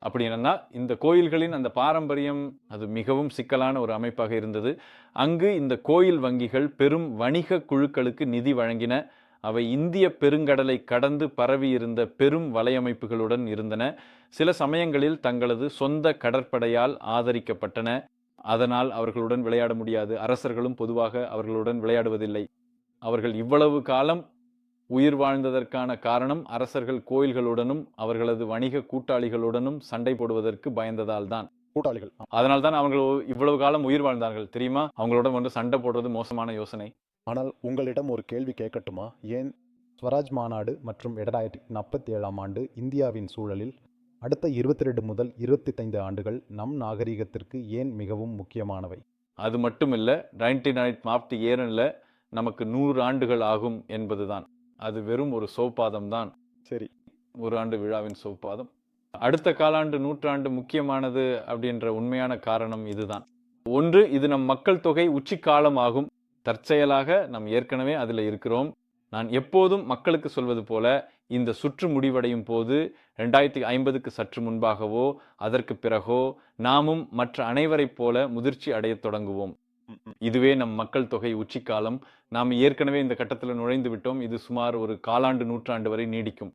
அப்படி என்னன்னா இந்த கோயில்களின் அந்த பாரம்பரியம் அது மிகவும் சிக்கலான ஒரு அமைப்பாக இருந்தது. அங்கு இந்த கோயில் வங்கிகள் பெரும் வணிக குழுக்களுக்கு நிதி வழங்கின. அவை இந்திய பெருங்கடலை கடந்து பரவி இருந்த பெரும் வலையமைப்புகளுடன் இருந்தன. சில சமயங்களில் தங்களது சொந்த கடற்படையால் ஆதரிக்கப்பட்டன. அதனால் அவர்களுடன் விளையாட முடியாது. அரசர்களும் பொதுவாக அவர்களுடன் விளையாடுவதில்லை. அவர்கள் இவ்வளவு காலம் உயிர் வாழ்ந்ததற்கான காரணம் அரசர்கள் கோயில்களுடனும் அவர்களது வணிக கூட்டாளிகளுடனும் சண்டை போடுவதற்கு பயந்ததால் தான். கூட்டாளிகள். அதனால் தான் அவங்க இவ்வளவு காலம் உயிர் வாழ்ந்தார்கள் தெரியுமா? அவங்களோட சண்டை போடுறது மோசமான யோசனை. ஆனால் உங்களிடம் ஒரு கேள்வி கேட்கட்டுமா? ஏன் ஸ்வராஜ் மாநாடு மற்றும் 2047ஆம் ஆண்டு இந்தியாவின் சூழலில் அடுத்த 22 முதல் 25 ஆண்டுகள் நம் நாகரிகத்திற்கு ஏன் மிகவும் முக்கியமானவை? அது மட்டும் இல்லை, 1947 நமக்கு 100 ஆண்டுகள் ஆகும் என்பதுதான். அது வெறும் ஒரு சோப்பாதம் தான். சரி, 100 ஆண்டு விழாவின் சோப்பாதம். அடுத்த காலாண்டு நூற்றாண்டு முக்கியமானது அப்படின்ற உண்மையான காரணம் இதுதான். ஒன்று, இது நம் மக்கள் தொகை உச்சிக்காலம் ஆகும். தற்செயலாக நாம் ஏற்கனவே அதில் இருக்கிறோம். நான் எப்போதும் மக்களுக்கு சொல்வது போல, இந்த சுற்று முடிவடையும் போது 2050க்கு சற்று முன்பாகவோ அதற்கு பிறகோ நாமும் மற்ற அனைவரைப் போல முதிர்ச்சி அடையத் தொடங்குவோம். இதுவே நம் மக்கள் தொகை உச்சிக்காலம். நாம் ஏற்கனவே இந்த கட்டத்தில் நுழைந்து விட்டோம். இது சுமார் ஒரு காலாண்டு நூற்றாண்டு வரை நீடிக்கும்.